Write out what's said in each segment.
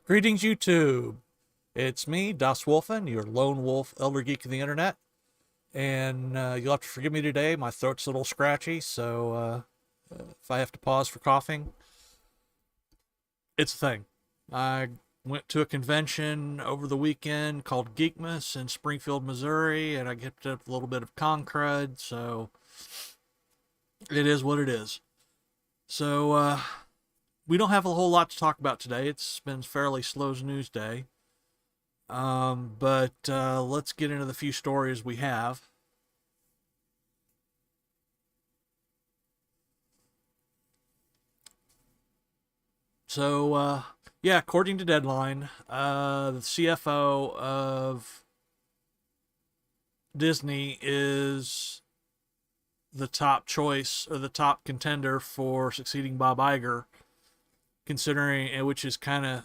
Greetings, YouTube. It's me, Daswolfen, your lone wolf elder geek of the internet. And you'll have to forgive me today. My throat's a little scratchy, so if I have to pause for coughing, it's a thing. I went to a convention over the weekend called Geekmas in Springfield, Missouri, and I picked up a little bit of con crud, so it is what it is. So, we don't have a whole lot to talk about today. It's been a fairly slow news day. But let's get into the few stories we have. So, yeah, according to Deadline, the CFO of Disney is the top choice or the top contender for succeeding Bob Iger, considering, which is kind of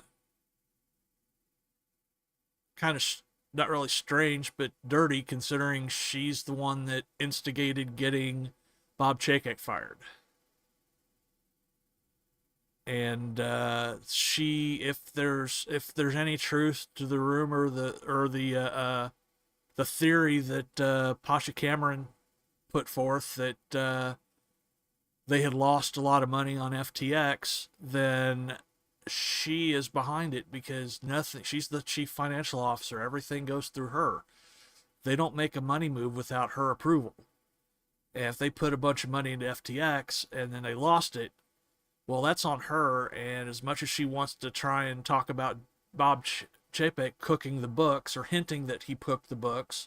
not really strange, but dirty, considering she's the one that instigated getting Bob Chapek fired. And if there's any truth to the rumor the theory that Pasha Cameron put forth that they had lost a lot of money on FTX, then she is behind it, because she's the chief financial officer. Everything goes through her. They don't make a money move without her approval. And if they put a bunch of money into FTX and then they lost it, well, that's on her. And as much as she wants to try and talk about Bob Chapek cooking the books or hinting that he cooked the books,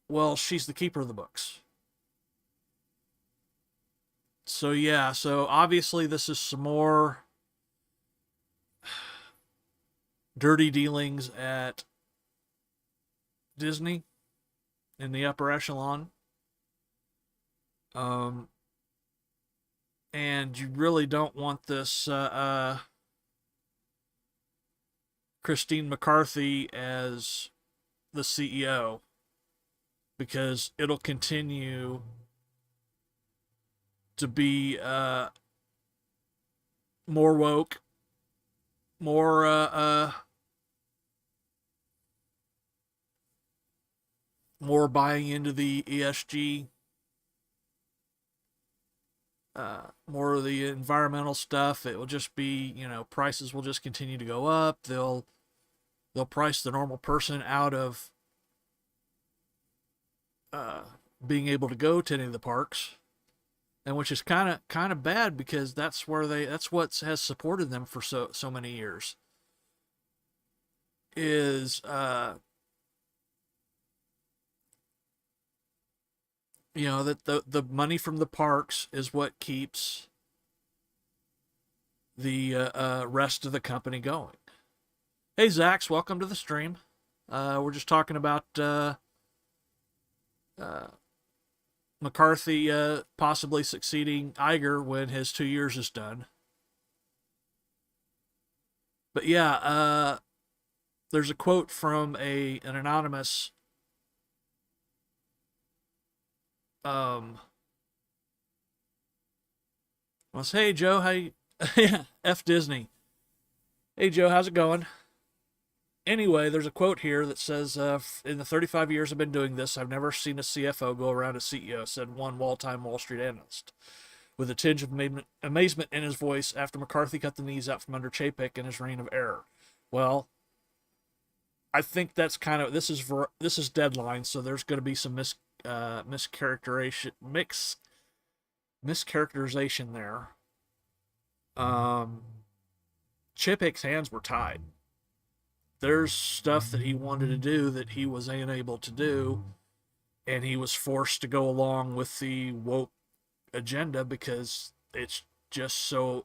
well, she's the keeper of the books. So yeah, so obviously this is some more dirty dealings at Disney in the upper echelon. And you really don't want this Christine McCarthy as the CEO, because it'll continue to be more woke, more buying into the ESG, more of the environmental stuff. It will just be, prices will just continue to go up. They'll price the normal person out of being able to go to any of the parks. And which is kind of bad, because that's what has supported them for so many years. Is that the money from the parks is what keeps the rest of the company going. Hey Zax, welcome to the stream. We're just talking about McCarthy possibly succeeding Iger when his 2 years is done. But yeah, there's a quote from an anonymous hey Joe, how you F Disney. Hey Joe, how's it going? Anyway, there's a quote here that says, in the 35 years I've been doing this, I've never seen a CFO go around a CEO, said one wall-time Wall Street analyst, with a tinge of amazement in his voice after McCarthy cut the knees out from under Chapek in his reign of error. Well, I think that's this is Deadline, so there's going to be some mischaracterization there. Chapek's hands were tied. There's stuff that he wanted to do that he was unable to do, and he was forced to go along with the woke agenda because it's just so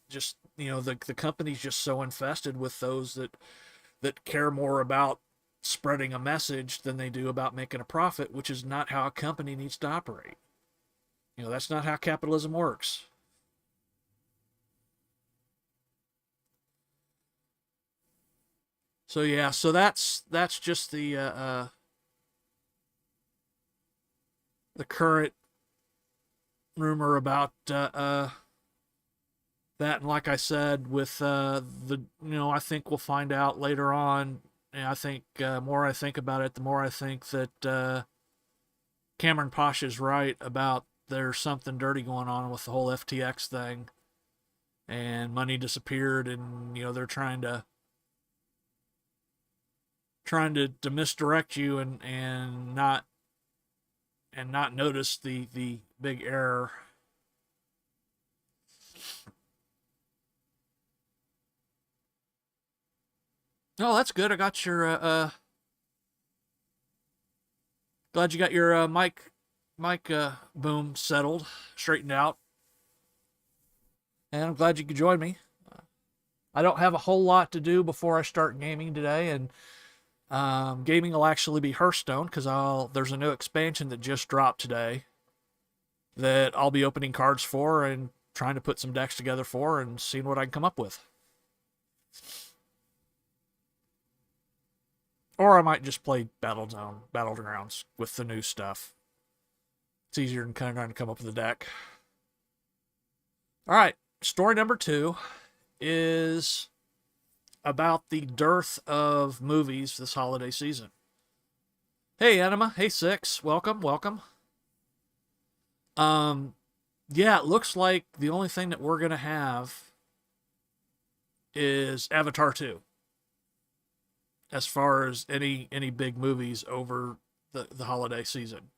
just, the company's just so infested with those that care more about spreading a message than they do about making a profit, which is not how a company needs to operate. That's not how capitalism works. So yeah, so that's just the current rumor about that. And like I said, with I think we'll find out later on. And I think more I think about it, the more I think that Cameron Posh is right about there's something dirty going on with the whole FTX thing, and money disappeared, and they're trying to misdirect you and not notice the big error. Oh, that's good. I got your glad you got your mic boom settled, straightened out, and I'm glad you could join me. I don't have a whole lot to do before I start gaming today, and gaming will actually be Hearthstone because there's a new expansion that just dropped today that I'll be opening cards for and trying to put some decks together for and seeing what I can come up with. Or I might just play Battlegrounds with the new stuff. It's easier than kind of trying to come up with a deck. All right, story number 2 is about the dearth of movies this holiday season. Hey, Anima. Hey, Six. Welcome, welcome. Yeah, it looks like the only thing that we're gonna have is Avatar 2 as far as any big movies over the holiday season.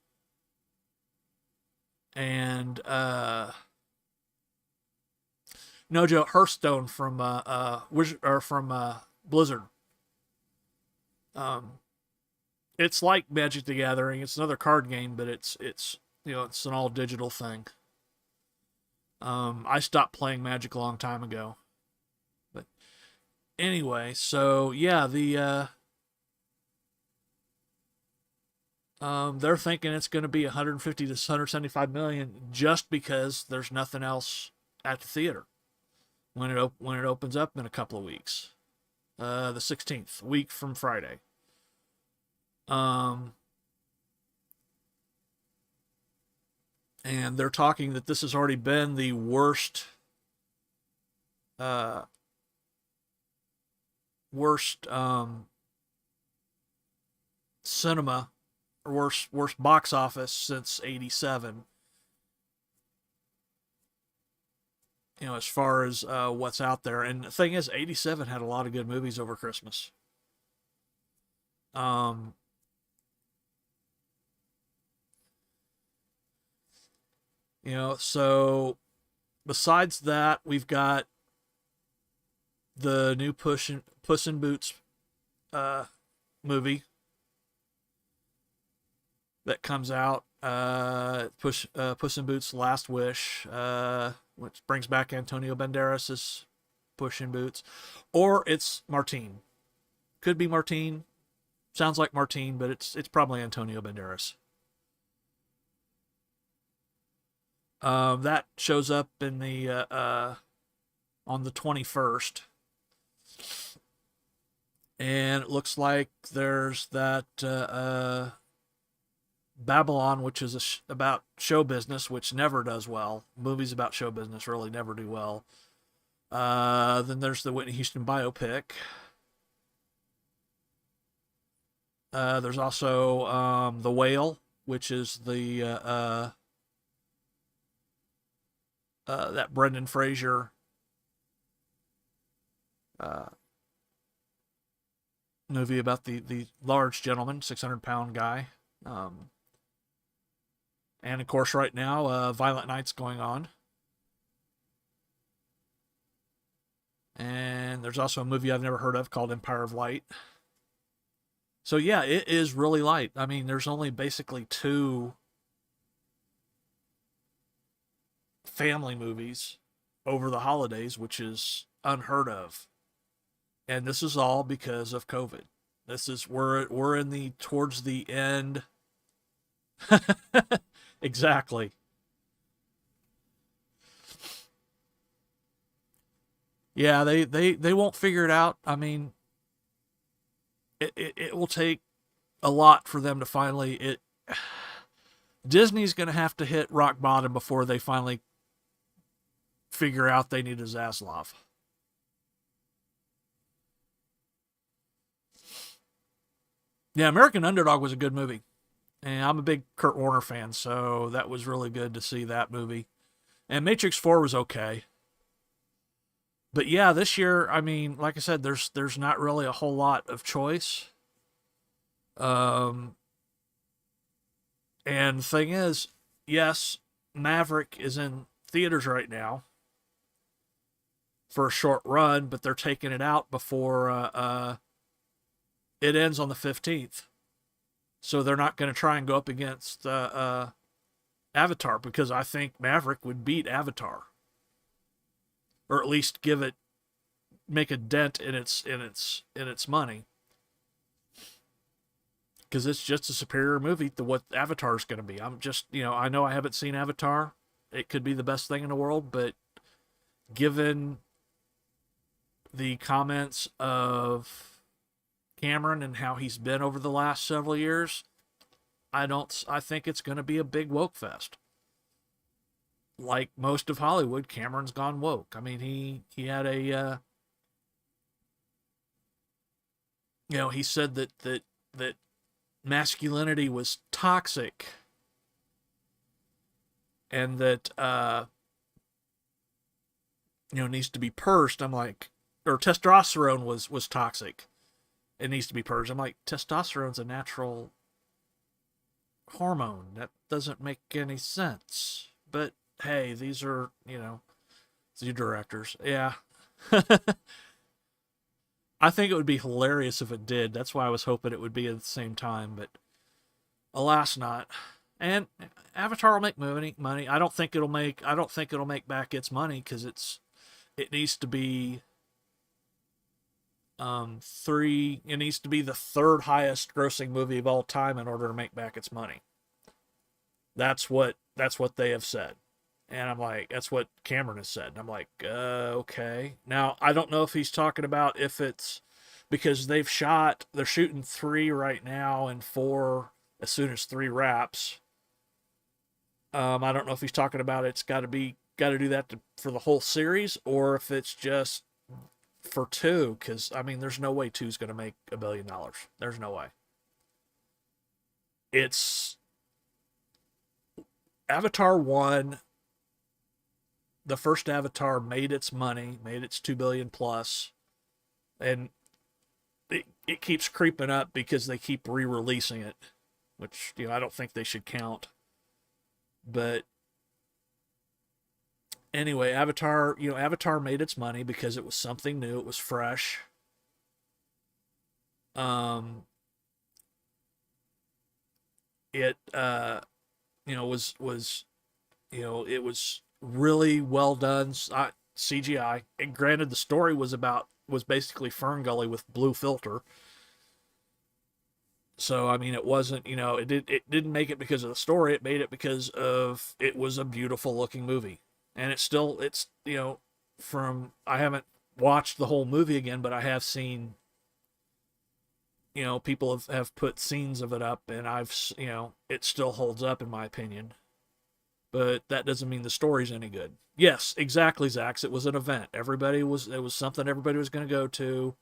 And no joke, Hearthstone from Blizzard. Um, it's like Magic the Gathering. It's another card game, but it's an all digital thing. I stopped playing Magic a long time ago, but anyway, so yeah, they're thinking it's going to be 150 to 175 million just because there's nothing else at the theater when it opens up in a couple of weeks. The 16th, week from Friday. And they're talking that this has already been the worst uh, worst cinema or worst box office since '87. As far as what's out there. And the thing is, '87 had a lot of good movies over Christmas. Um, so besides that, we've got the new Puss in Boots movie that comes out. Puss in Boots: Last Wish, which brings back Antonio Banderas' Puss in Boots, or it's Martine. Could be Martine. Sounds like Martine, but it's probably Antonio Banderas. That shows up in the on the 21st, and it looks like there's that Babylon, which is about show business, which never does well. Movies about show business really never do well. Then there's the Whitney Houston biopic. There's also The Whale, which is the that Brendan Fraser uh, movie about the large gentleman, 600-pound guy. And of course, right now, Violent Night's going on. And there's also a movie I've never heard of called Empire of Light. So yeah, it is really light. I mean, there's only basically 2 family movies over the holidays, which is unheard of. And this is all because of COVID. This is we're in the towards the end. Exactly. Yeah, they won't figure it out. I mean, it will take a lot for them to finally it. Disney's going to have to hit rock bottom before they finally figure out they need a Zaslav. Yeah, American Underdog was a good movie. And I'm a big Kurt Warner fan, so that was really good to see that movie. And Matrix 4 was okay. But yeah, this year, I mean, like I said, there's not really a whole lot of choice. Um, and the thing is, yes, Maverick is in theaters right now for a short run, but they're taking it out before it ends on the 15th. So they're not going to try and go up against Avatar, because I think Maverick would beat Avatar, or at least make a dent in its money, because it's just a superior movie to what Avatar is going to be. I'm just, I know I haven't seen Avatar. It could be the best thing in the world, but given the comments of Cameron and how he's been over the last several years, I think it's going to be a big woke fest. Like most of Hollywood, Cameron's gone woke. I mean, he had a he said that masculinity was toxic, and that needs to be purged. I'm like, or testosterone was toxic. It needs to be purged. I'm like, testosterone's a natural hormone. That doesn't make any sense. But hey, these are, the directors. Yeah. I think it would be hilarious if it did. That's why I was hoping it would be at the same time, but alas not. And Avatar will make money. I don't think it'll make back its money, because it needs to be it needs to be the third highest grossing movie of all time in order to make back its money. That's what they have said. And I'm like, that's what Cameron has said. And I'm like, okay. Now, I don't know if he's talking about if it's because they're shooting 3 right now and 4 as soon as 3 wraps. I don't know if he's talking about it's got to do that for the whole series, or if it's just for 2, because I mean, there's no way 2's going to make $1 billion. There's no way. It's Avatar 1. The first Avatar made its money, made its 2 billion plus, and it keeps creeping up because they keep re-releasing it, which I don't think they should count. But anyway, Avatar made its money because it was something new, it was fresh. It was it was really well done CGI. And granted, the story was basically Fern Gully with blue filter. So I mean, it wasn't, it didn't make it because of the story. It made it because it was a beautiful looking movie. And it's I haven't watched the whole movie again, but I have seen, people have put scenes of it up, and it still holds up in my opinion. But that doesn't mean the story's any good. Yes, exactly, Zax. It was an event. It was something everybody was going to go to.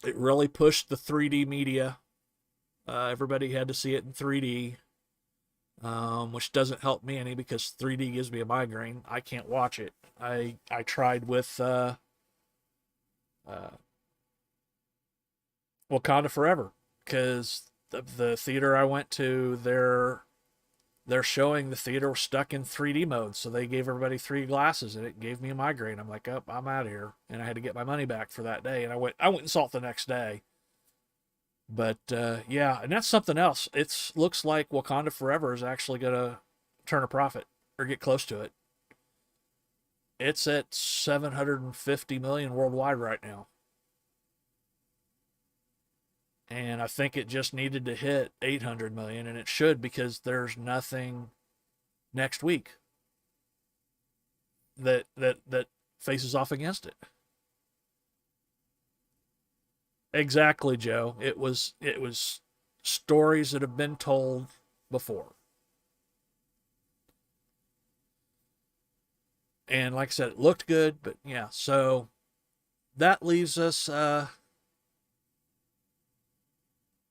It really pushed the 3D media. Everybody had to see it in 3D, which doesn't help me any, because 3D gives me a migraine. I can't watch it. I tried with Wakanda Forever, because the theater I went to, they're showing the theater was stuck in 3D mode, so they gave everybody 3 glasses, and it gave me a migraine. I'm like, oh, I'm out of here, and I had to get my money back for that day. And I went and saw it the next day. But yeah, and that's something else. It looks like Wakanda Forever is actually gonna turn a profit or get close to it. It's at 750 million worldwide right now. And I think it just needed to hit 800 million, and it should, because there's nothing next week that faces off against it. Exactly, Joe. It was stories that have been told before. And like I said, it looked good, but yeah, so that leaves us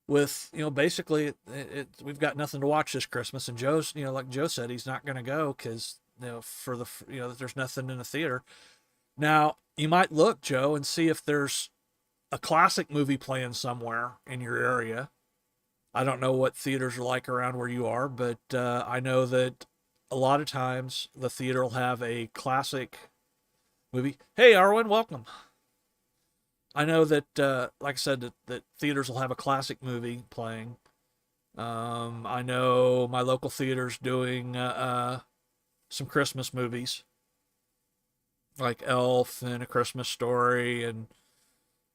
with, basically we've got nothing to watch this Christmas, and Joe's, like Joe said, he's not going to go because, for the, there's nothing in the theater. Now, you might look, Joe, and see if there's a classic movie playing somewhere in your area. I don't know what theaters are like around where you are, but I know that a lot of times the theater will have a classic movie. Hey, Arwen, welcome. I know that, like I said, that theaters will have a classic movie playing. I know my local theater's doing some Christmas movies, like Elf and A Christmas Story. And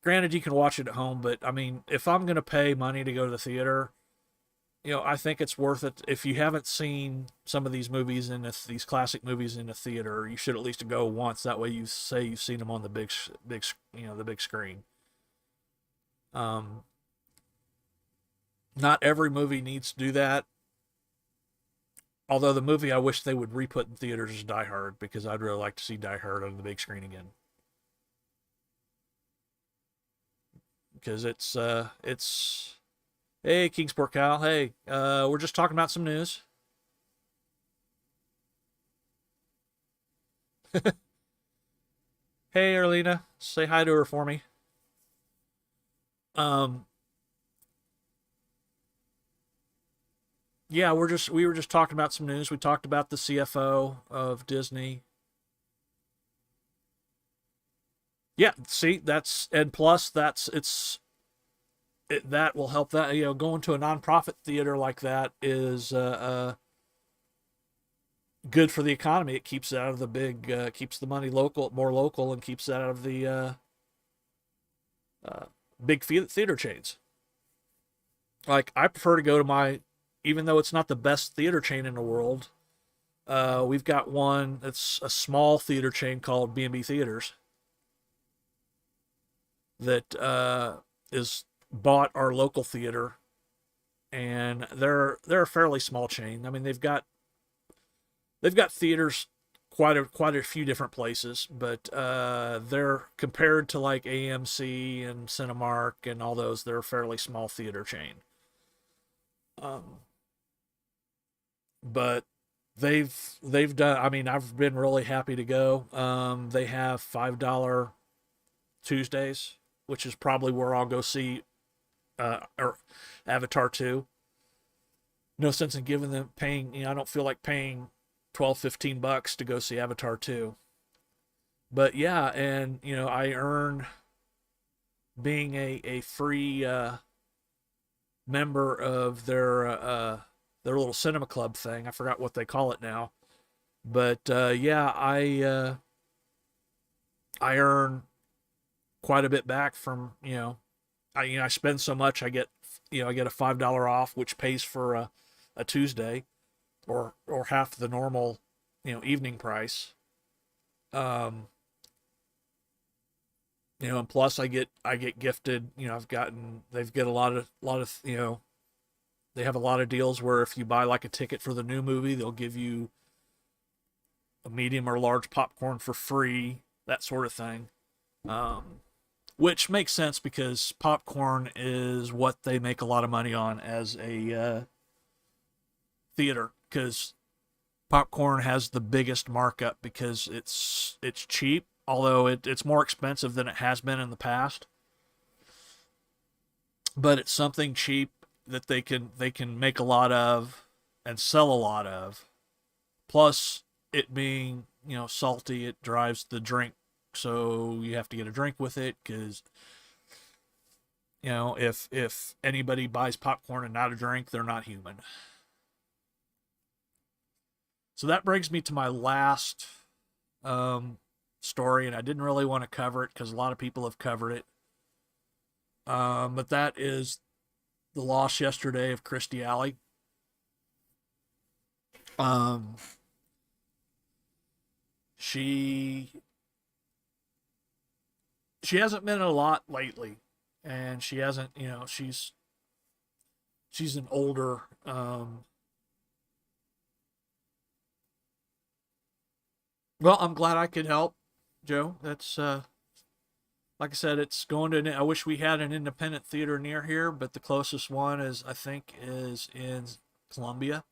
granted, you can watch it at home, but I mean, if I'm going to pay money to go to the theater, I think it's worth it. If you haven't seen some of these movies in these classic movies in the theater, you should at least go once. That way, you say you've seen them on the big, the big screen. Um, Not every movie needs to do that. Although the movie I wish they would re-put in theaters is Die Hard, because I'd really like to see Die Hard on the big screen again. Because it's hey, Kingsport Cal, hey, we're just talking about some news. Hey, Erlina, say hi to her for me. Um, yeah, we were just talking about some news. We talked about the CFO of Disney. Yeah, see, that's, and plus that will help. That, going to a nonprofit theater like that is good for the economy. It keeps it out of the big, keeps the money more local, and keeps it out of the uh, big theater chains. Like, I prefer to go to even though it's not the best theater chain in the world. We've got one that's a small theater chain called B&B Theaters that is bought our local theater, and they're a fairly small chain. I mean, they've got theaters quite a few different places, but they're, compared to like AMC and Cinemark and all those, they're a fairly small theater chain. Um, but they've done. I mean, I've been really happy to go. They have $5 Tuesdays, which is probably where I'll go see or Avatar 2. No sense in giving them paying. I don't feel like paying 12, $15 to go see Avatar 2. But yeah, and I earn, being a free member of their little cinema club thing. I forgot what they call it now. But yeah, I earn quite a bit back from, I spend so much, I get a $5 off, which pays for a Tuesday, or half the normal, evening price. Um, and plus I get gifted. They've got a lot of they have a lot of deals where if you buy like a ticket for the new movie, they'll give you a medium or large popcorn for free, that sort of thing. Um, which makes sense, because popcorn is what they make a lot of money on as a theater, because popcorn has the biggest markup, because it's cheap, although it's more expensive than it has been in the past. But it's something cheap that they can make a lot of and sell a lot of. Plus, it being, salty, it drives the drink, so you have to get a drink with it, because if anybody buys popcorn and not a drink, they're not human. So that brings me to my last um, story, and I didn't really want to cover it because a lot of people have covered it. But that is the loss yesterday of Christy Alley. Um, she she hasn't been in a lot lately, and she hasn't. She's an older. Well, I'm glad I could help, Joe. That's like I said, it's going to. I wish we had an independent theater near here, but the closest one is I think is in Columbia.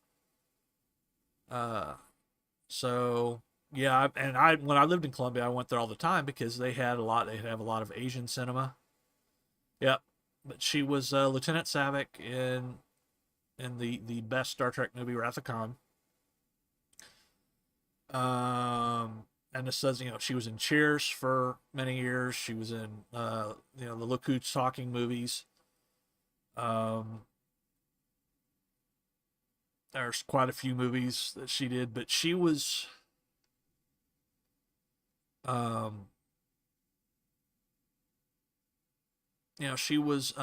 Uh, so yeah, and I when I lived in Columbia, I went there all the time because they had a lot. They have a lot of Asian cinema. Yep, but she was Lieutenant Savick in the best Star Trek movie, Wrath of Khan. And it says she was in Cheers for many years. She was in the Look Who's Talking movies. Um, there's quite a few movies that she did, but she was um, she was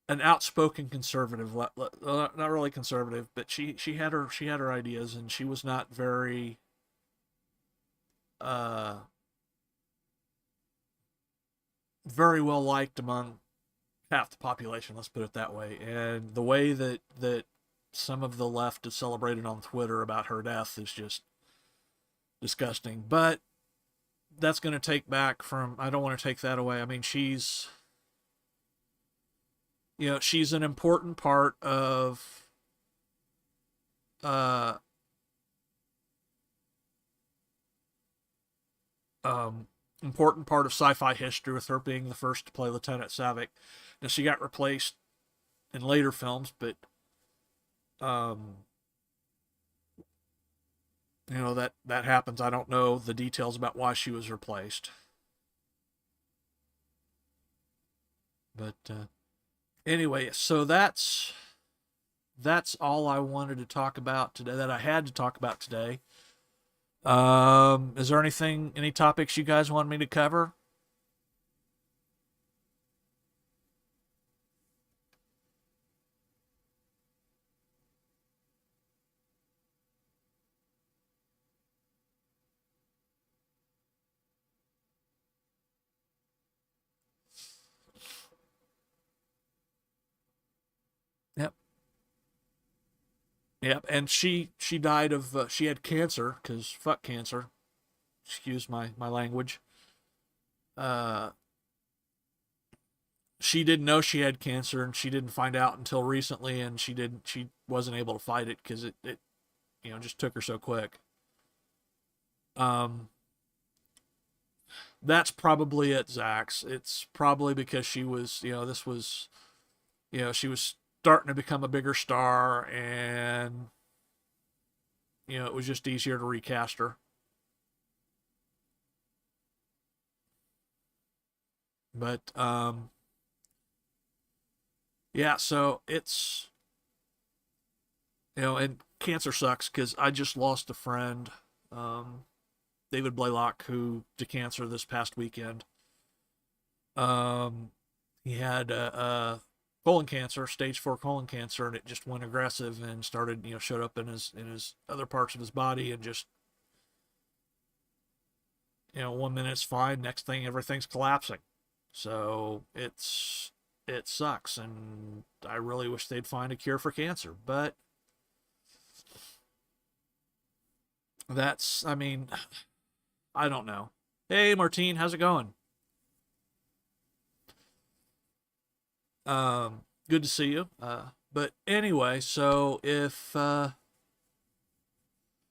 an outspoken conservative, not really conservative, but she had her ideas, and she was not uh, very well liked among half the population. Let's put it that way. And the way that some of the left is celebrated on Twitter about her death is just disgusting. But that's going to take back from. I don't want to take that away. I mean, she's an important part of uh um important part of sci-fi history with her being the first to play Lieutenant Savick. Now she got replaced in later films, but um that happens. I don't know the details about why she was replaced, but anyway, so that's all I wanted to talk about today. That I had to talk about today. Is there any topics you guys want me to cover? Yep, yep. And she died of she had cancer because fuck cancer. Excuse my language. Uh, she didn't know she had cancer, and she didn't find out until recently, and she wasn't able to fight it because it just took her so quick. Um, that's probably it, Zax. It's probably because she was, this was, she was starting to become a bigger star, and it was just easier to recast her. But yeah, so it's and cancer sucks because I just lost a friend, um, David Blaylock, who to cancer this past weekend. Um, he had colon cancer, stage 4 colon cancer, and it just went aggressive and started, showed up in his other parts of his body, and just 1 minute it's fine, next thing everything's collapsing. So it sucks, and I really wish they'd find a cure for cancer, but I mean, I don't know. Hey, Martine, how's it going? Good to see you. But anyway, so if well,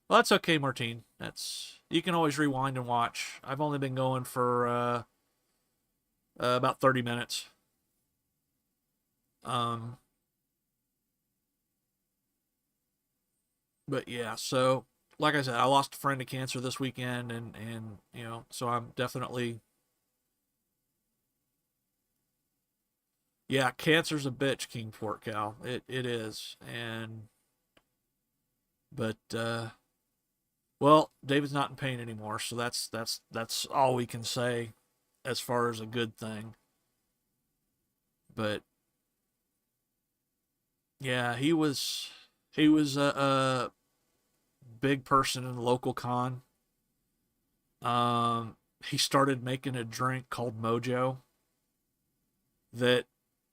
that's okay, Martine. That's You can always rewind and watch. I've only been going for about 30 minutes. Um, but yeah, so like I said, I lost a friend to cancer this weekend, and so I'm definitely, yeah, cancer's a bitch, King Pork Cow. It is, and But well, David's not in pain anymore, so that's all we can say as far as a good thing. But yeah, he was a big person in the local con. He started making a drink called Mojo that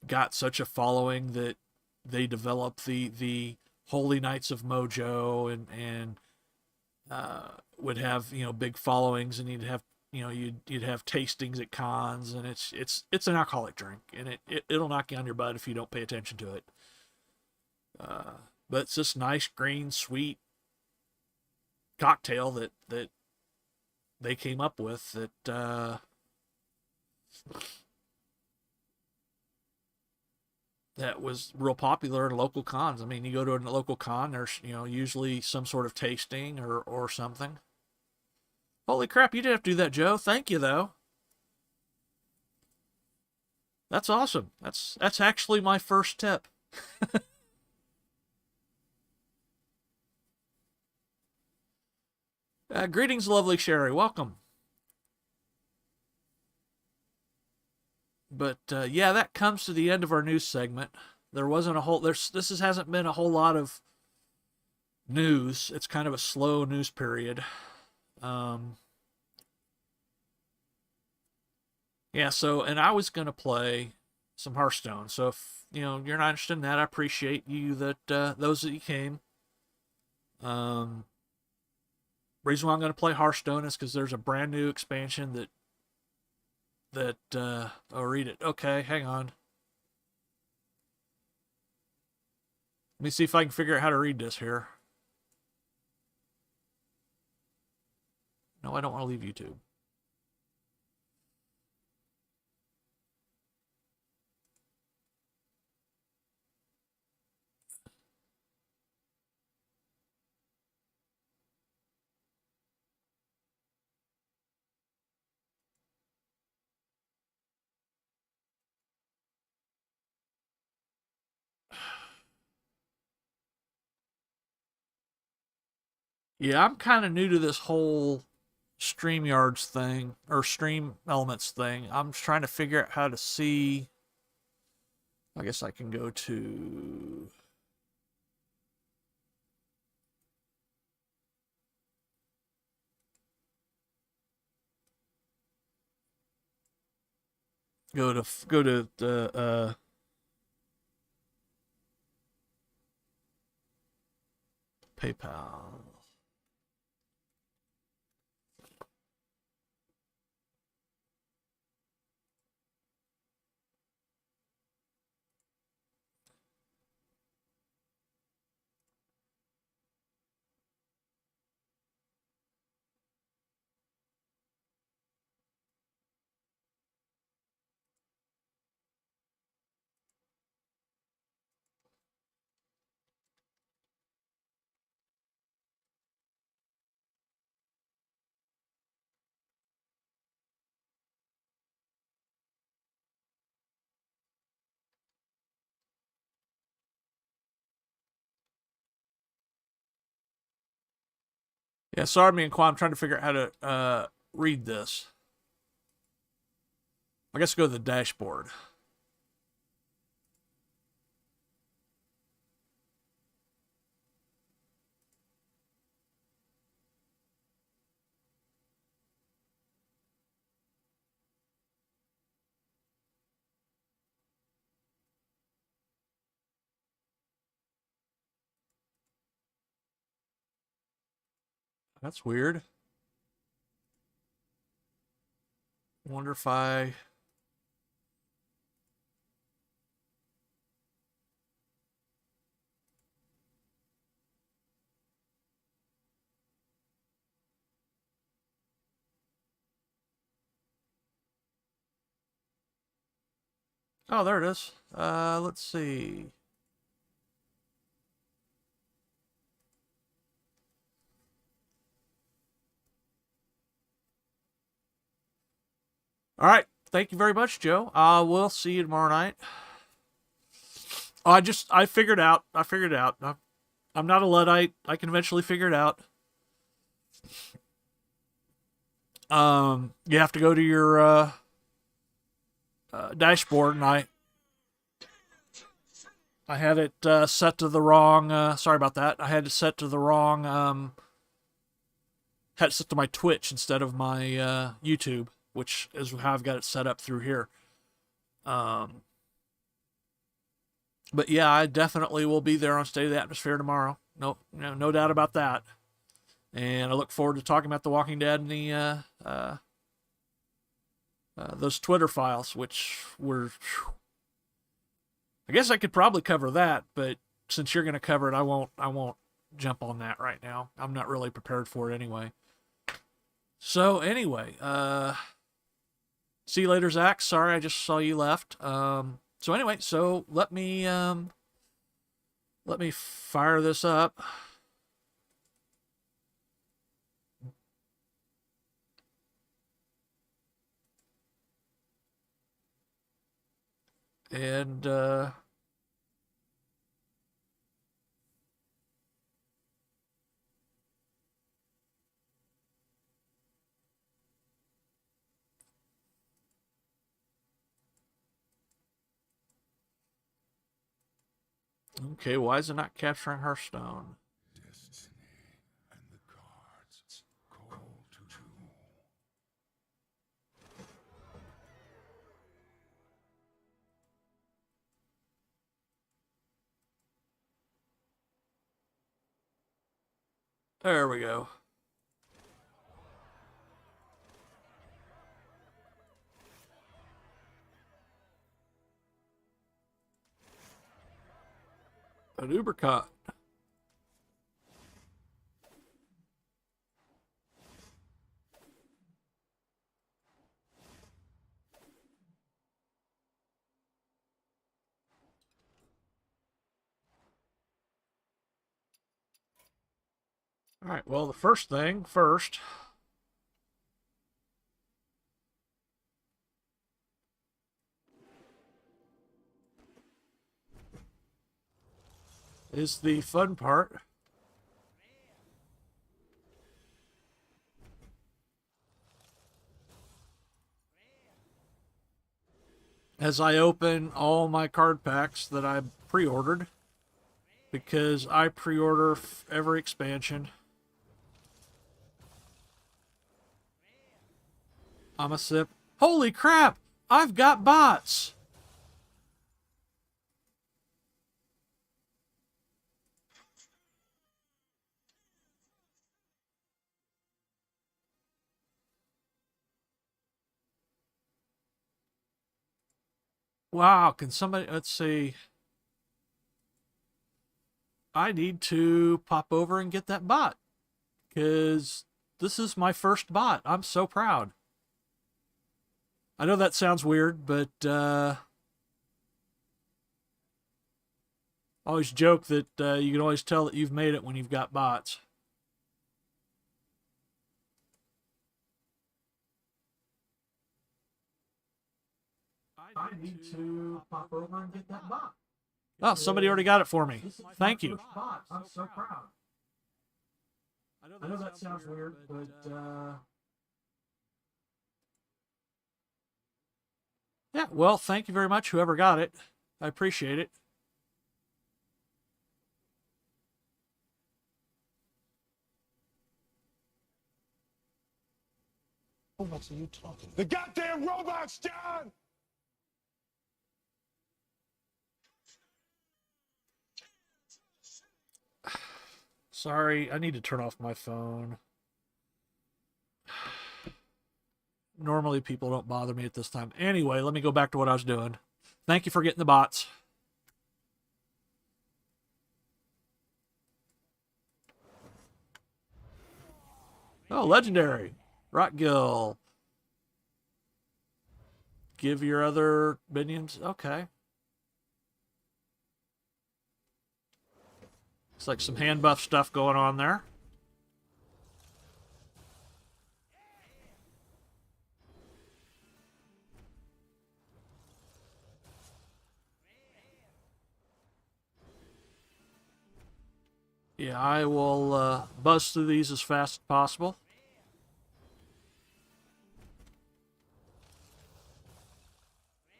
got such a following that they developed the Holy Knights of Mojo, and would have big followings, and you'd have you'd have tastings at cons, and it's an alcoholic drink, and it'll knock you on your butt if you don't pay attention to it. Uh, but it's this nice green sweet cocktail that they came up with that was real popular in local cons. I mean, you go to a local con, there's usually some sort of tasting or something. Holy crap, you didn't have to do that, Joe. Thank you though. That's awesome. That's actually my first tip. Greetings, lovely Sherry. Welcome. But yeah, that comes to the end of our news segment. There wasn't a whole hasn't been a whole lot of news. It's kind of a slow news period. Um, yeah, so and I was gonna play some Hearthstone. So if you're not interested in that, I appreciate you that those that you came. Um, reason why I'm gonna play Hearthstone is because there's a brand new expansion that I'll read it. Okay, hang on. Let me see if I can figure out how to read this here. No, I don't want to leave YouTube. Yeah, I'm kind of new to this whole StreamYards thing or Stream Elements thing. I'm just trying to figure out how to see. I guess I can go to. Go to the PayPal. Yeah, sorry, me and Quan. I'm trying to figure out how to read this. I guess go to the dashboard. That's weird. Wonder if I. Oh, there it is. Let's see. All right. Thank you very much, Joe. We'll see you tomorrow night. I figured out. I'm not a Luddite. I can eventually figure it out. You have to go to your dashboard, and I had it set to the wrong. Sorry about that. I had it set to the wrong. Had it set to my Twitch instead of my YouTube, which is how I've got it set up through here. But yeah, I definitely will be there on State of the Atmosphere tomorrow. No doubt about that. And I look forward to talking about The Walking Dead and the those Twitter files, which were. I guess I could probably cover that, but since you're going to cover it, I won't jump on that right now. I'm not really prepared for it anyway. So anyway, see you later, Zach. Sorry, I just saw you left. So anyway, so let me fire this up. And okay, why is it not capturing Hearthstone? Destiny and the cards call to two. There we go. An Ubercut. All right, well, the first thing first. Is the fun part. As I open all my card packs that I pre-ordered, because I pre-order every expansion. I'm a sip. Holy crap! I've got bots! Wow, can somebody, let's see. I need to pop over and get that bot, because this is my first bot. I'm so proud. I know that sounds weird, but I always joke that you can always tell that you've made it when you've got bots. I need to pop over and get that bot. Oh, somebody already got it for me. Thank you. I'm so proud. I know that sounds weird, but yeah, well, thank you very much, whoever got it. I appreciate it. What are you talking about? The goddamn robots, John! Sorry, I need to turn off my phone. Normally people don't bother me at this time. Anyway, let me go back to what I was doing. Thank you for getting the bots. Oh, legendary. Rockgill. Give your other minions. Okay. It's like some hand buff stuff going on there. Yeah, I will buzz through these as fast as possible.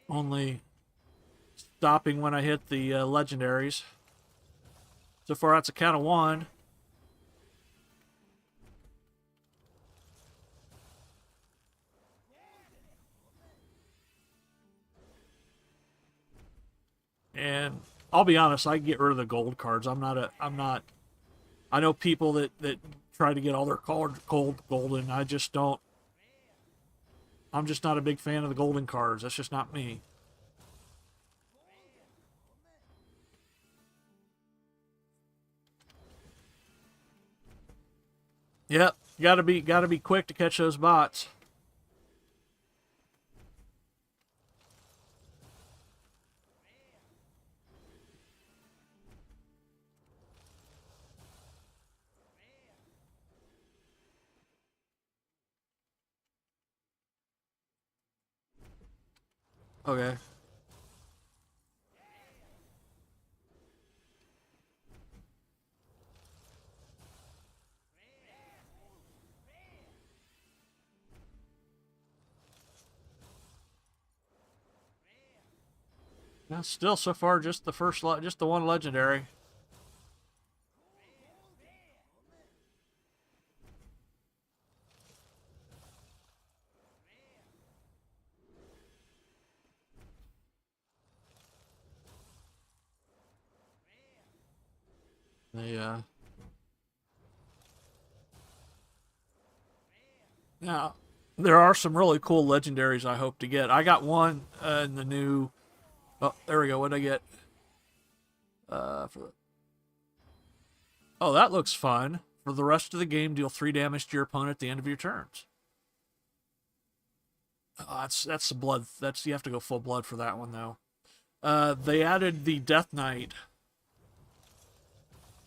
Only stopping when I hit the legendaries. So far, that's a count of 1. And I'll be honest, I can get rid of the gold cards. I'm not. I know people that try to get all their cards golden. I just don't. I'm just not a big fan of the golden cards. That's just not me. Yep, gotta be quick to catch those bots. Okay. Now, still so far just just the one legendary. Yeah. Now, there are some really cool legendaries I hope to get. I got one in the new. Oh, there we go. What did I get? For Oh, that looks fun. For the rest of the game, deal 3 damage to your opponent at the end of your turns. Oh, that's the blood. That's you have to go full blood for that one though. They added the Death Knight,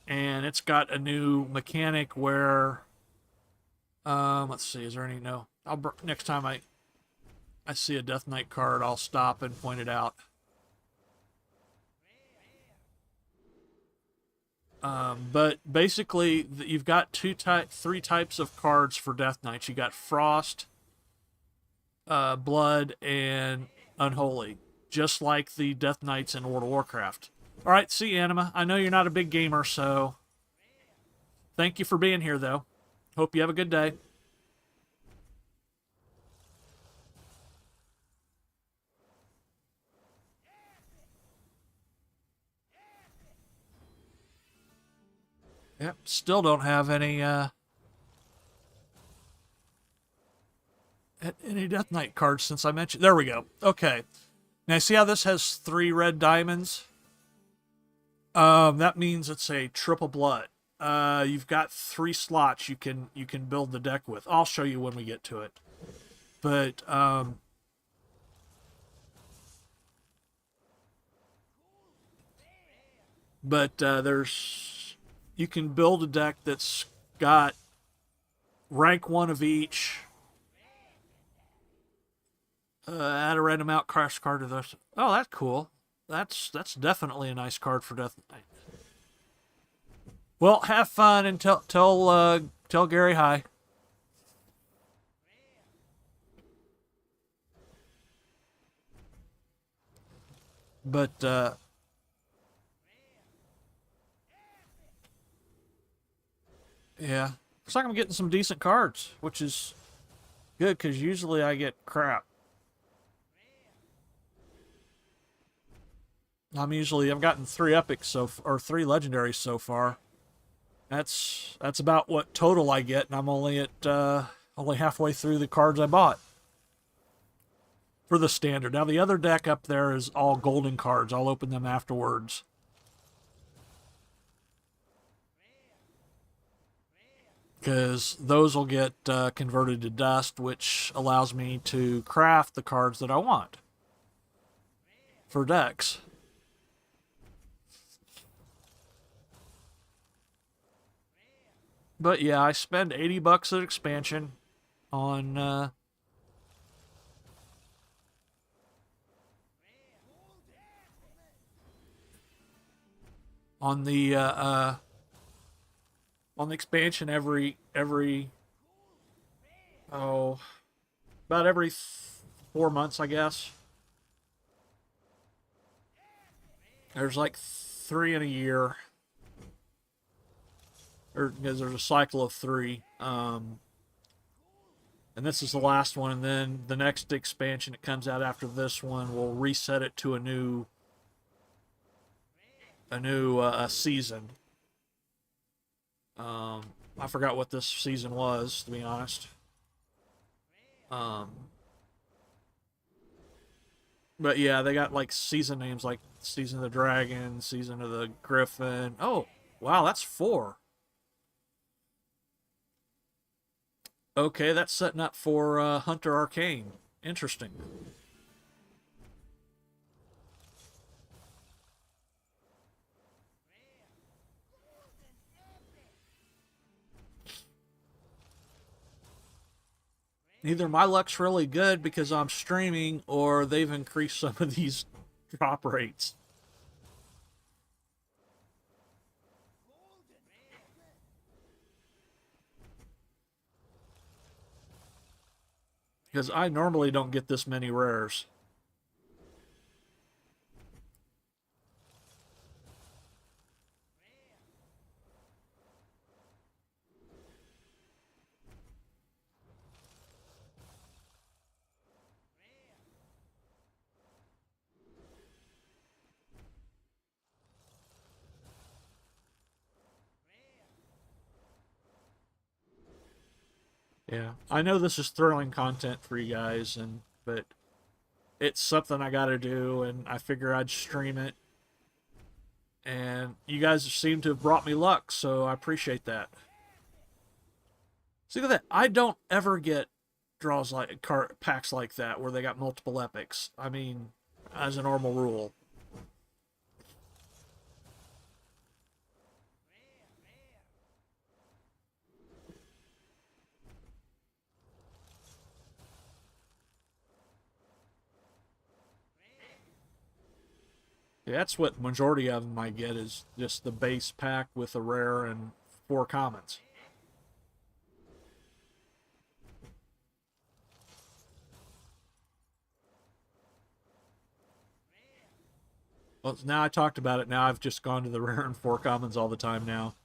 and it's got a new mechanic where. Let's see. Is there any? No. Next time I see a Death Knight card, I'll stop and point it out. But basically, you've got 3 types of cards for Death Knights. You got Frost, Blood, and Unholy, just like the Death Knights in World of Warcraft. All right, see you, Anima. I know you're not a big gamer, so thank you for being here, though. Hope you have a good day. Yep, still don't have any Death Knight cards since I mentioned. There we go. Okay. Now see how this has 3 red diamonds? That means it's a triple blood. You've got 3 slots you can build the deck with. I'll show you when we get to it. But there's you can build a deck that's got rank 1 of each. Add a random out crash card to this. Oh, that's cool. That's definitely a nice card for Death Knight. Well, have fun and tell Gary hi. But yeah, looks like I'm getting some decent cards, which is good because usually I get crap. I've gotten 3 epics or 3 legendaries so far. That's about what total I get, and I'm only at only halfway through the cards I bought for the standard. Now the other deck up there is all golden cards. I'll open them afterwards. Because those will get converted to dust, which allows me to craft the cards that I want for decks. But yeah, I spend $80 at expansion on on the on the expansion every oh about every 4 months, I guess. There's like three in a year, or because there's a cycle of three. And this is the last one, and then the next expansion that comes out after this one will reset it to a new season. I forgot what this season was, to be honest. Um, but yeah, they got like season names like Season of the Dragon, Season of the Griffin. Oh, wow, that's four. Okay, that's setting up for Hunter Arcane. Interesting. Either my luck's really good because I'm streaming, or they've increased some of these drop rates. Because I normally don't get this many rares. Yeah, I know this is thrilling content for you guys, and but it's something I got to do, and I figure I'd stream it. And you guys seem to have brought me luck, so I appreciate that. See, look at that. I don't ever get draws like packs like that where they got multiple epics. I mean, as a normal rule. Yeah, that's what majority of them I get is just the base pack with a rare and four commons. Well, now I talked about it. Now I've just gone to the rare and four commons all the time now.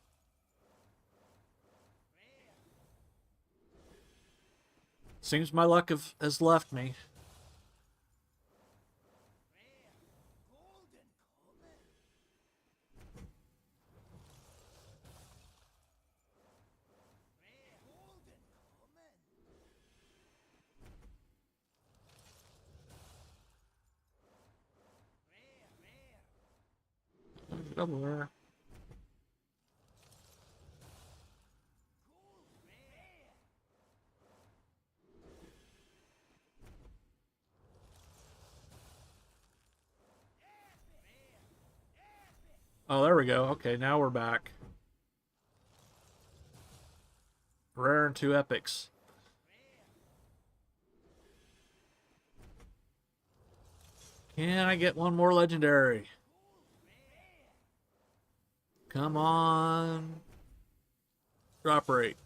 Seems my luck has left me. Double rare. Oh, there we go. Okay, now we're back. Rare and two epics. Can I get one more legendary? Come on. Drop rate.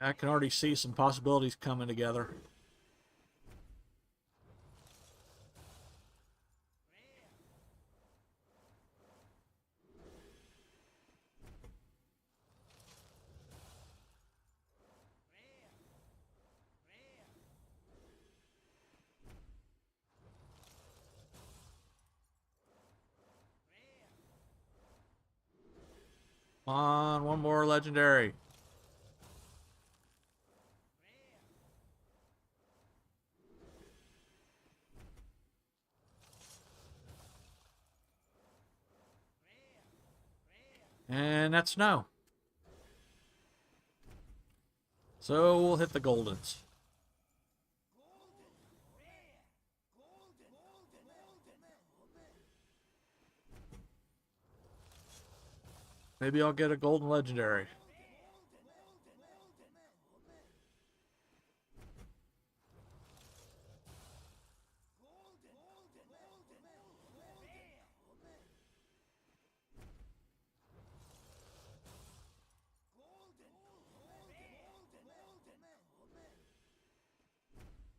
I can already see some possibilities coming together. Come on, one more legendary. And that's no. So we'll hit the goldens. Maybe I'll get a golden legendary.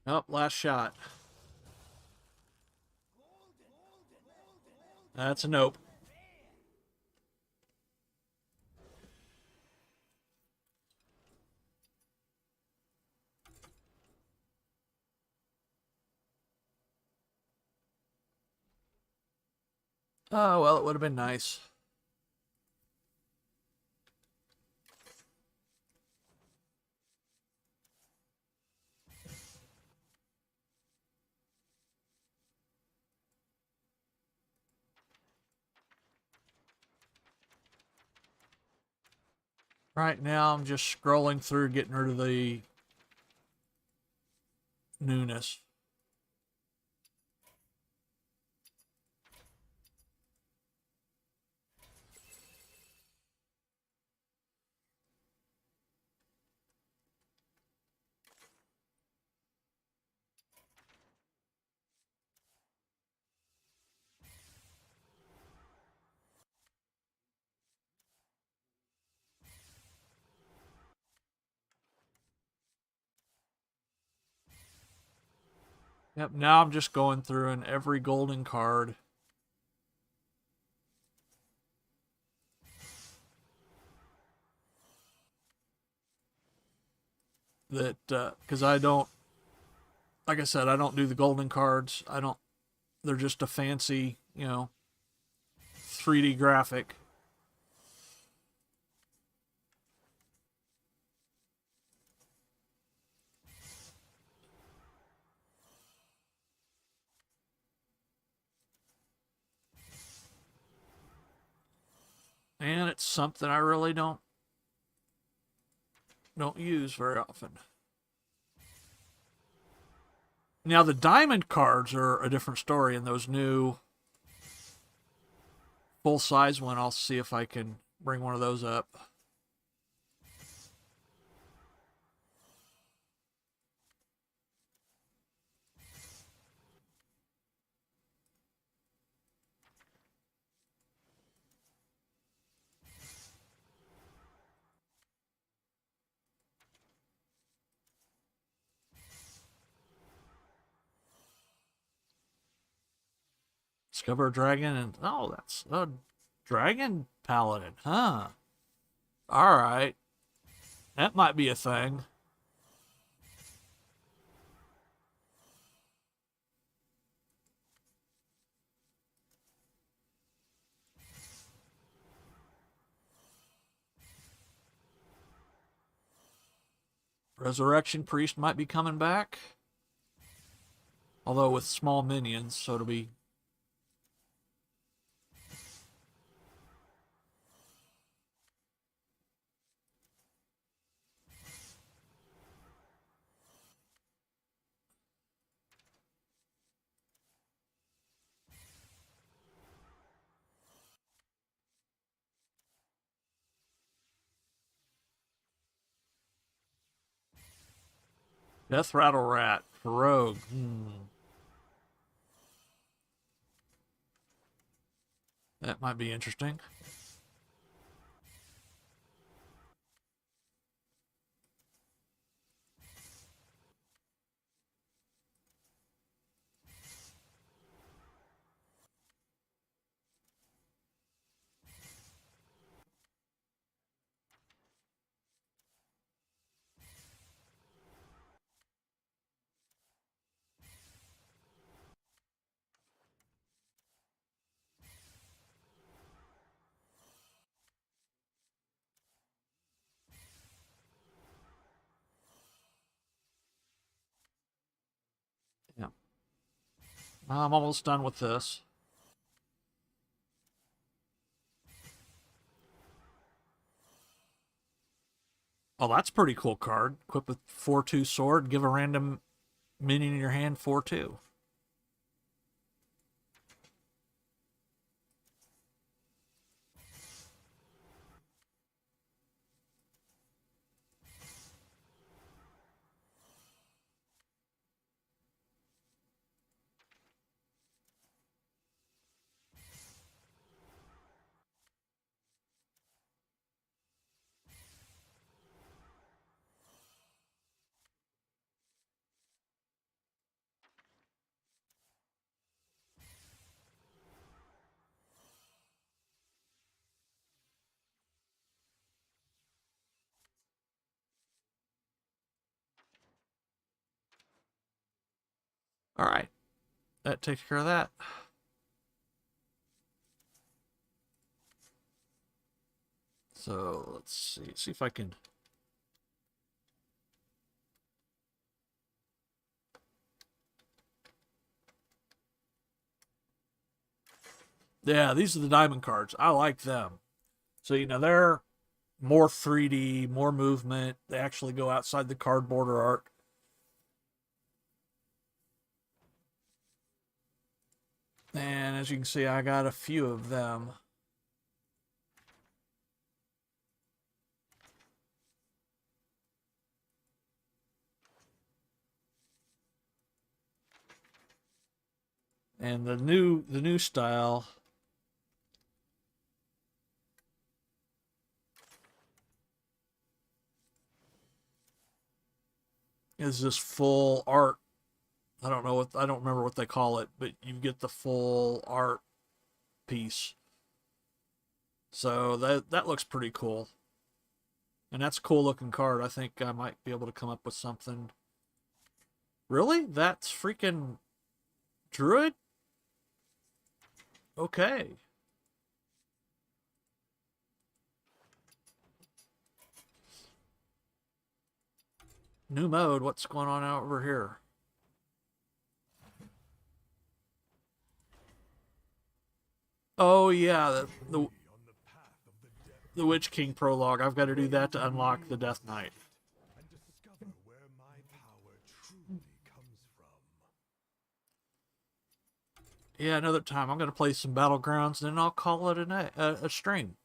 Oh, last shot. That's a nope. Oh, well, it would have been nice. Right now, I'm just scrolling through, getting rid of the newness. Yep, now I'm just going through and every golden card that, because I don't, like I said, I don't do the golden cards. I don't, they're just a fancy, 3D graphic. And it's something I really don't use very often. Now the diamond cards are a different story in those new full size one. I'll see if I can bring one of those up. Discover a dragon and oh, that's a dragon paladin, huh? All right, that might be a thing. Resurrection priest might be coming back, although with small minions, so it'll be. Death Rattle Rat for Rogue. That might be interesting. I'm almost done with this. Oh, that's a pretty cool card. Equip with 4/2 sword. Give a random minion in your hand 4/2. All right, that takes care of that. So let's see if I can. Yeah, these are the diamond cards. I like them. So they're more 3D, more movement. They actually go outside the card border art. And as you can see, I got a few of them. And the new style is this full art. I don't remember what they call it, but you get the full art piece. So that looks pretty cool. And that's a cool looking card. I think I might be able to come up with something. Really? That's freaking Druid? Okay. New mode. What's going on over here? Oh yeah, the Witch King prologue. I've got to do that to unlock the Death Knight. and discover where my power truly comes from. Yeah, another time I'm going to play some Battlegrounds, and then I'll call it a stream.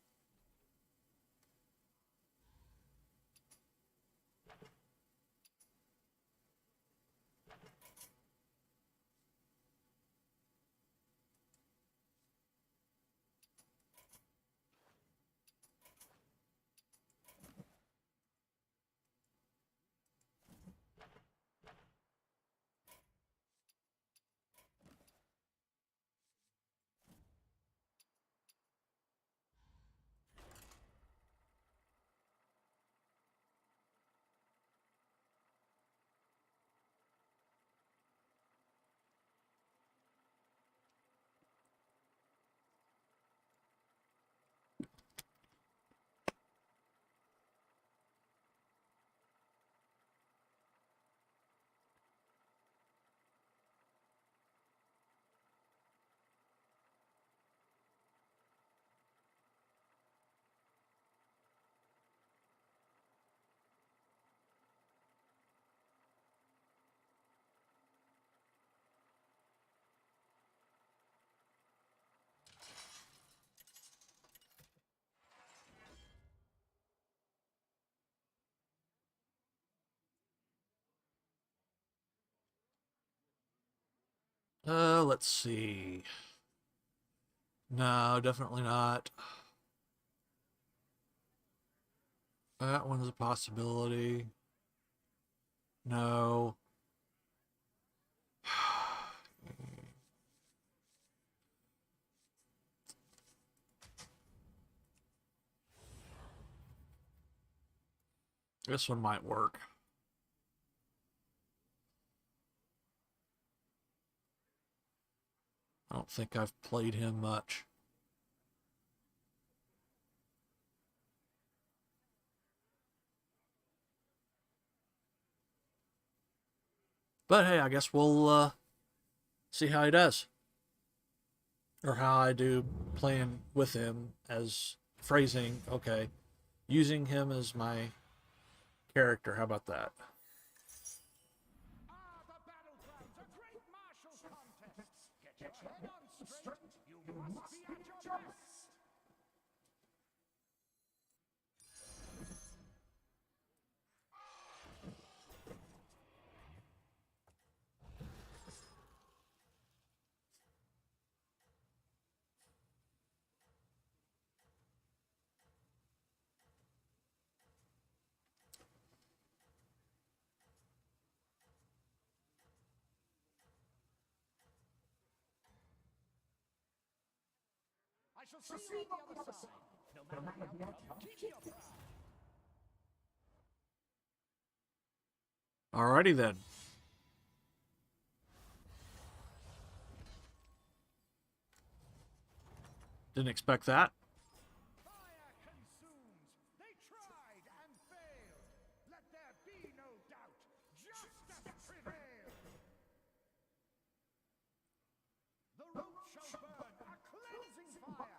Let's see. No, definitely not. That one's a possibility. No. This one might work. I don't think I've played him much. But hey, I guess we'll See how he does, or how I do playing with him as phrasing. Okay, using him as my character. How about that? Ah, the battlegrounds, a great martial contest. Get your head on straight. You must be at your best. I shall see you on the other side. No matter the outcome, keep your pride. Alrighty then. Didn't expect that. Fire consumes. They tried and failed. Let there be no doubt. Justice prevailed. The rope shall burn, a cleansing fire.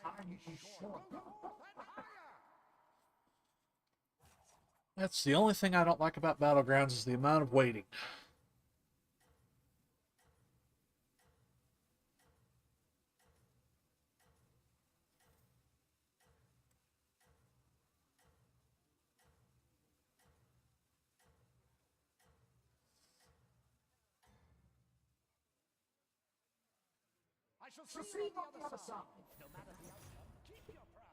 Time is short. Go forth and higher. That's the only thing I don't like about Battlegrounds is the amount of waiting. I shall see you on the other side. No matter the outcome, keep your pride.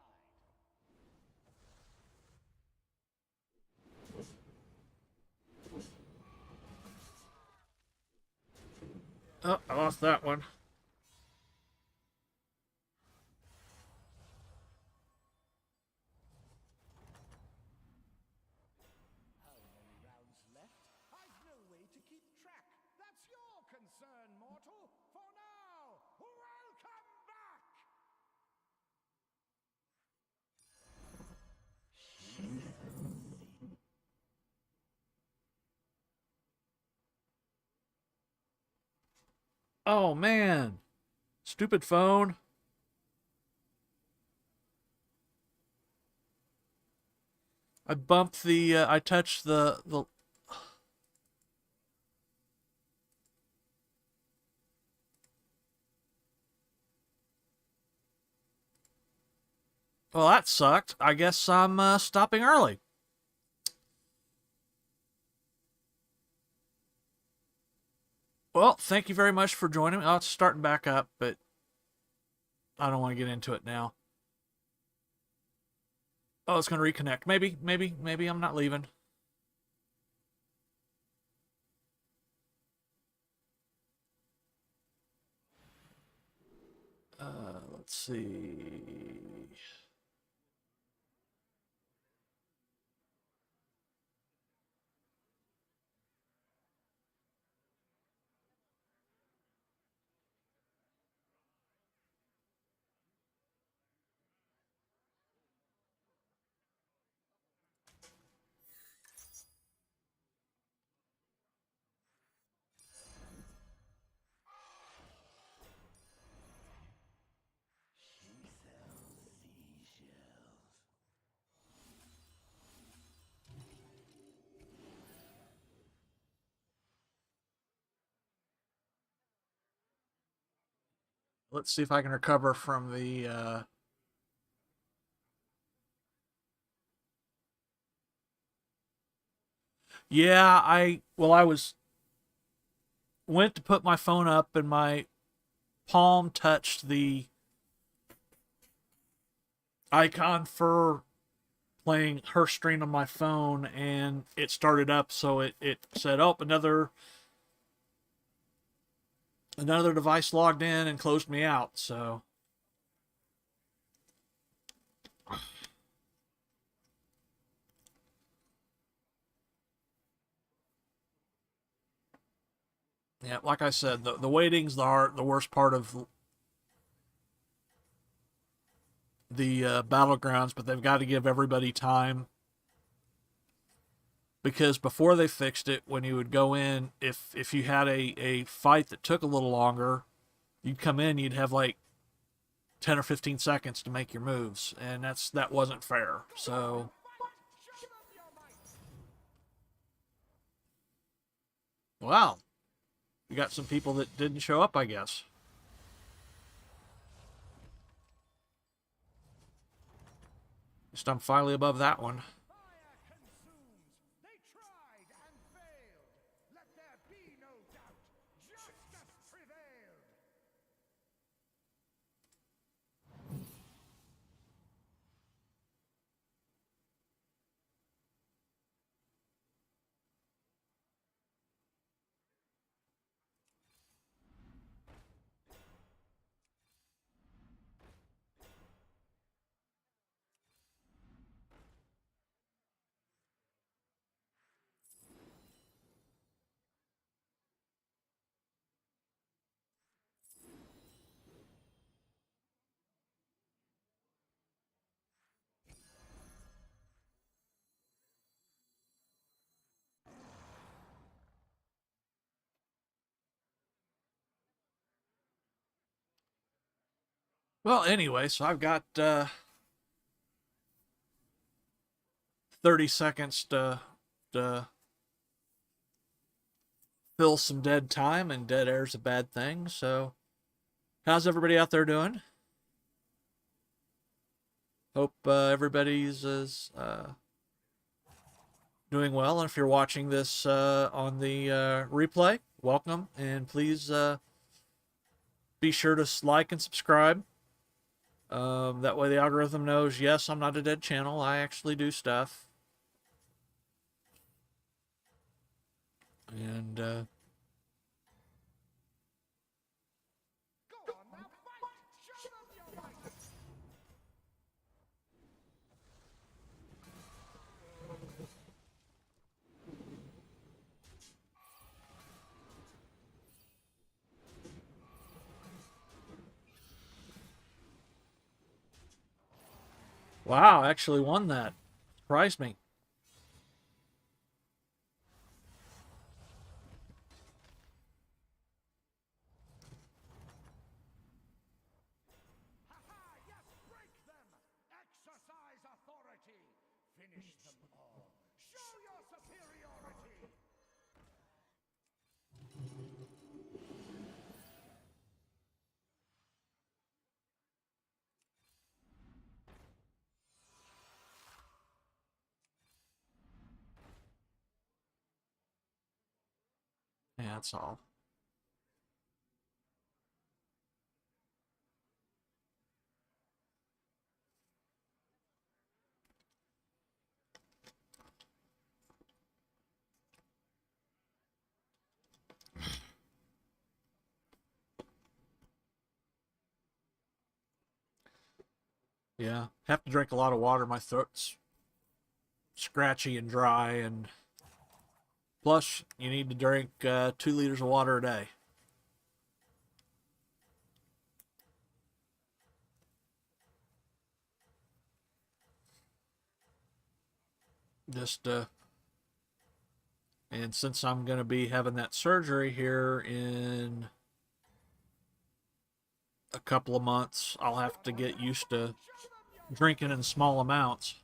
Oh, I lost that one. How many rounds left? I've no way to keep track. That's your concern, mortal. For now, welcome back! Oh man. Stupid phone. I bumped the I touched the Well, that sucked. I guess I'm stopping early. Well, thank you very much for joining me. Oh, it's starting back up, but I don't want to get into it now. Oh, it's going to reconnect. Maybe I'm not leaving. Let's see. Let's see if I can recover from the Yeah, I was went to put my phone up and my palm touched the icon for playing her stream on my phone, and it started up, so it said, oh, another device logged in and closed me out. So yeah, like I said, the waiting's the worst part of the battlegrounds, but they've got to give everybody time because before they fixed it, when you would go in, if you had a fight that took a little longer, you'd come in, you'd have like 10 or 15 seconds to make your moves, and that wasn't fair. So Show them your might. wow, you got some people that didn't show up, I guess. At least I'm finally above that one. Fire consumes. They tried and failed. Let there be no doubt. Justice prevailed. Well, anyway, so I've got 30 seconds to fill some dead time, and dead air's a bad thing. So, how's everybody out there doing? Hope everybody's doing well. And if you're watching this on the replay, welcome, and please be sure to like and subscribe. That way the algorithm knows, yes, I'm not a dead channel. I actually do stuff. And Go on now, fight. Show them your might. wow, I actually won that. Surprised me. Ha-ha, yes, break them. Exercise authority. Finish them all. Show your superiority. Yeah, that's all. Yeah, have to drink a lot of water. My throat's scratchy and dry, and plus you need to drink 2 liters of water a day. Just and since I'm going to be having that surgery here in a couple of months, I'll have to get used to drinking in small amounts.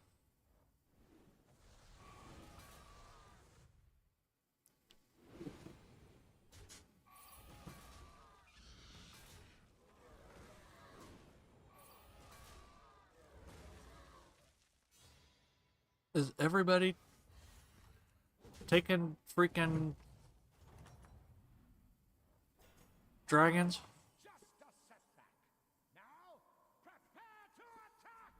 Is everybody taking freaking dragons? Just a setback. Now, prepare to attack.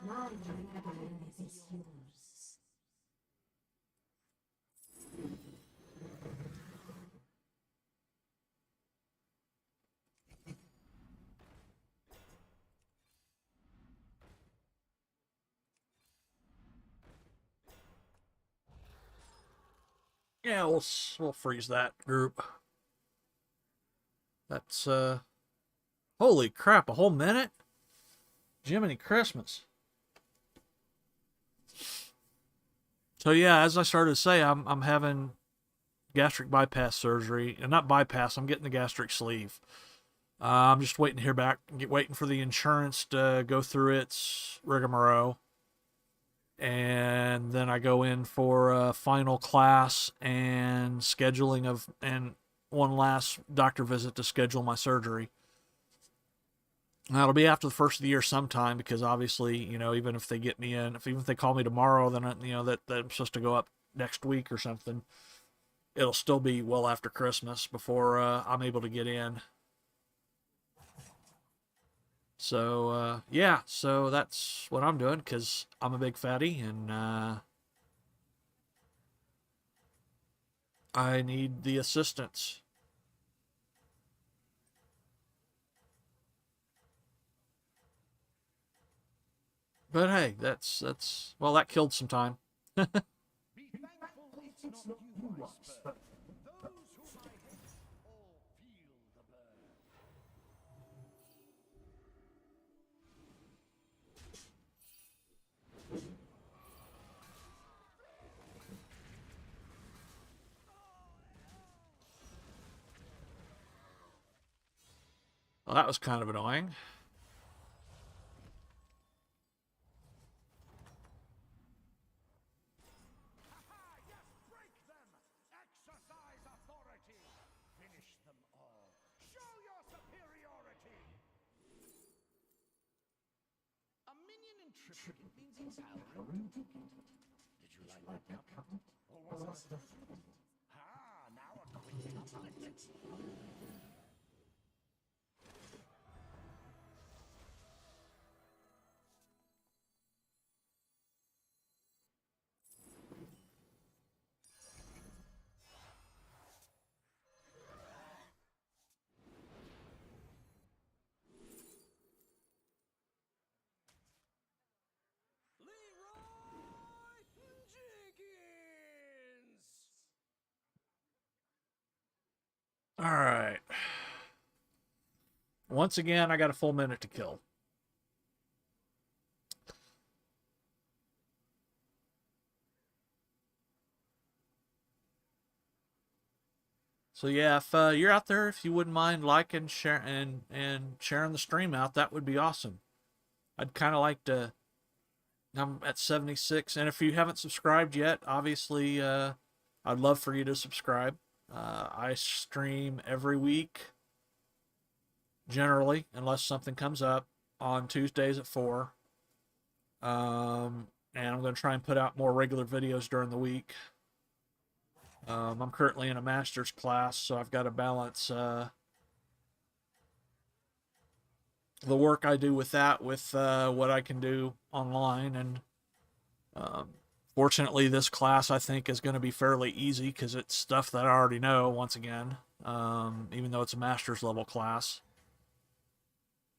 My dragon is yours. Yeah, we'll freeze that group. That's holy crap, a whole minute? Jiminy Christmas. So yeah, as I started to say, I'm having gastric bypass surgery, and not bypass. I'm getting the gastric sleeve. I'm just waiting to hear back. Waiting for the insurance to go through its rigmarole, and then I go in for a final class and scheduling of and one last doctor visit to schedule my surgery. And that'll be after the first of the year sometime because obviously, even if they get me in, even if they call me tomorrow, then that I'm supposed to go up next week or something. It'll still be well after Christmas before I'm able to get in. So yeah, so that's what I'm doing because I'm a big fatty and I need the assistance. But hey, that's well, that killed some time. Be thankful it's not you I spurn. Those whom I hate all feel the burn. Well, that was kind of annoying. Ha! Yes, break them! Exercise authority! Finish them all! Show your superiority! A minion in triplicate means he's arrogant. Did you like that cut? Or was it? Ah, now a quick intellect. Leroy Jenkins! All right. Once again, I got a full minute to kill. So yeah, if you're out there, if you wouldn't mind liking, share, and sharing the stream out, that would be awesome. I'd kind of like to. I'm at 76, and if you haven't subscribed yet, obviously, I'd love for you to subscribe. I stream every week, generally, unless something comes up on Tuesdays at 4. And I'm going to try and put out more regular videos during the week. I'm currently in a master's class, so I've got to balance the work I do with that with what I can do online. And fortunately, this class I think is going to be fairly easy because it's stuff that I already know, once again, even though it's a master's level class.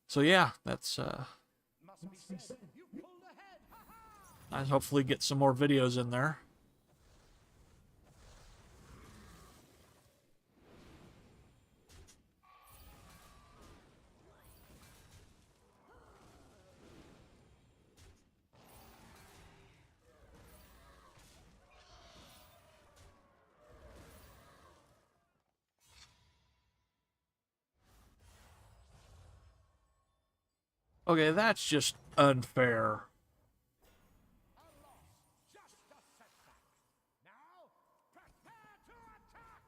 So yeah, that's Must be said, you pulled ahead! Ha ha! I hopefully get some more videos in there. Okay, that's just unfair. A loss, just a setback. Now, prepare to attack!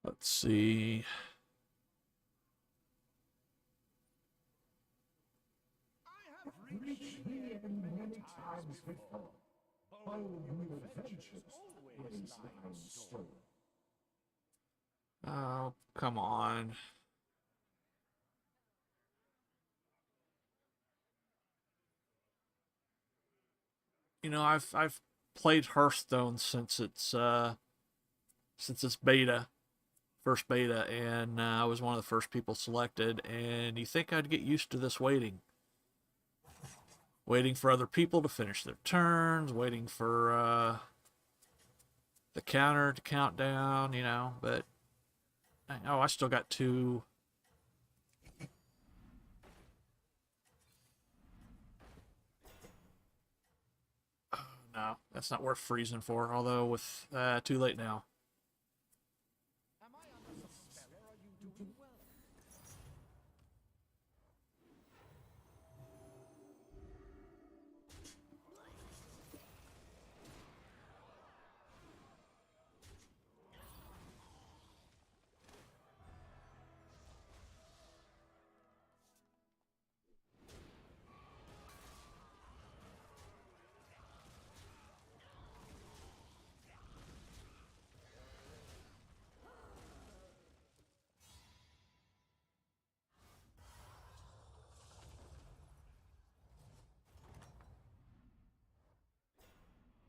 Let's see. I have reached the end. times before. Bold new adventures always lie in store. Oh, come on. You know, I've played Hearthstone since its beta, first beta, and I was one of the first people selected. And you think I'd get used to this waiting for other people to finish their turns, waiting for the counter to count down, you know? But oh, I still got two. No, that's not worth freezing for. Although with too late now. Am I under some spell, or are you doing well?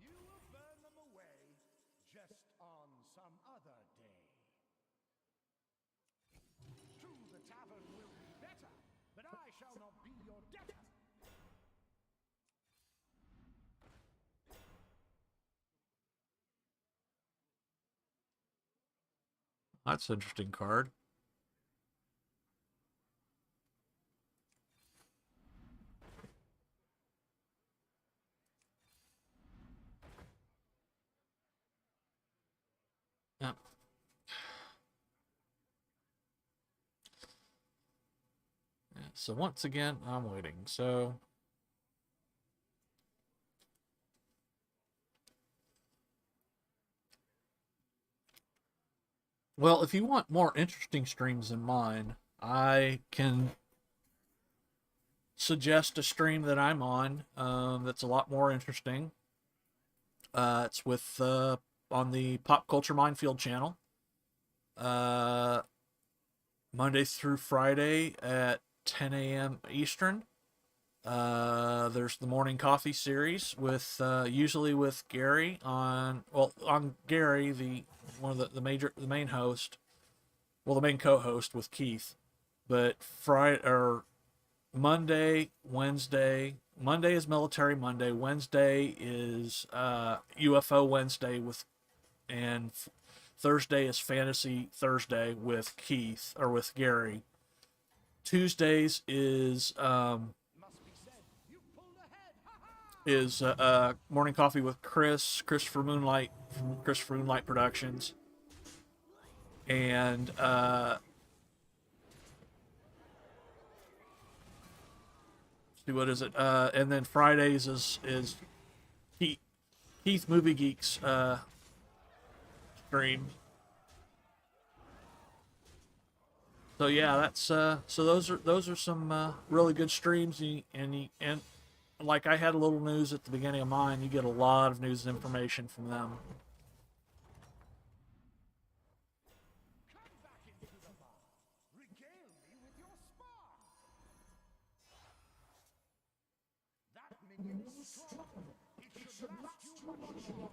You will burn them away just on some other day. True, the tavern will be better, but I shall not be your debtor. That's an interesting card. Yeah. Yeah, so once again, I'm waiting. So well, if you want more interesting streams than mine, I can suggest a stream that I'm on that's a lot more interesting. It's with on the Pop Culture Minefield channel, uh, Monday through Friday at 10 a.m. Eastern. There's the morning coffee series with usually with Gary on Gary, the one of the main host, well, the main co-host with Keith. But Friday or Monday is Military Monday. Wednesday is UFO Wednesday and Thursday is Fantasy Thursday with Keith or with Gary. Tuesdays is morning coffee with Christopher Moonlight from Christopher Moonlight Productions, and see what is it? And then Fridays is Keith Movie Geeks stream. So yeah, that's so those are some really good streams, and like I had a little news at the beginning of mine. You get a lot of news and information from them. Come back into the bar. Regale me with your spar. That minion is strong. It should last you much longer.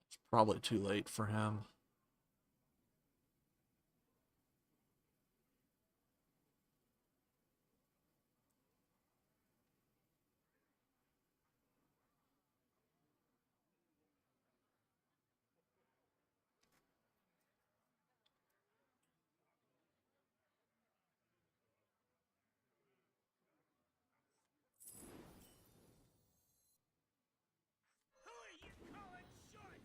It's probably too late for him. Who are you calling short?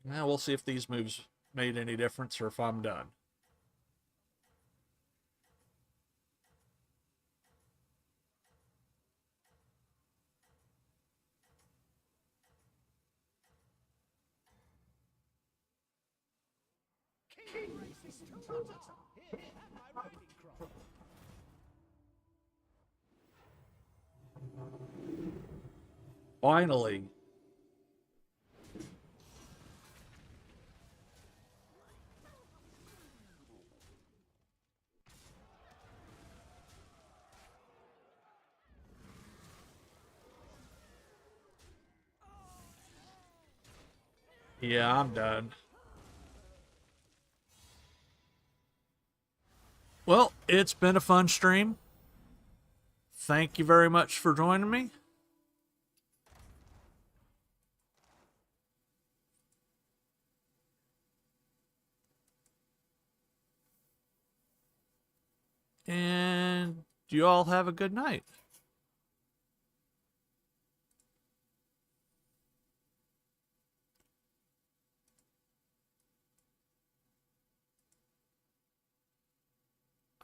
Now we'll see if these moves made any difference or if I'm done. Keep racing to it. Here, have my riding crop. Finally. Yeah, I'm done. Well, it's been a fun stream. Thank you very much for joining me. And you all have a good night.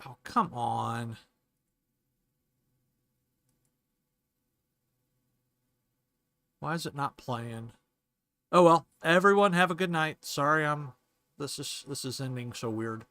Oh, come on. Why is it not playing? Oh well, everyone have a good night. Sorry this is ending so weird.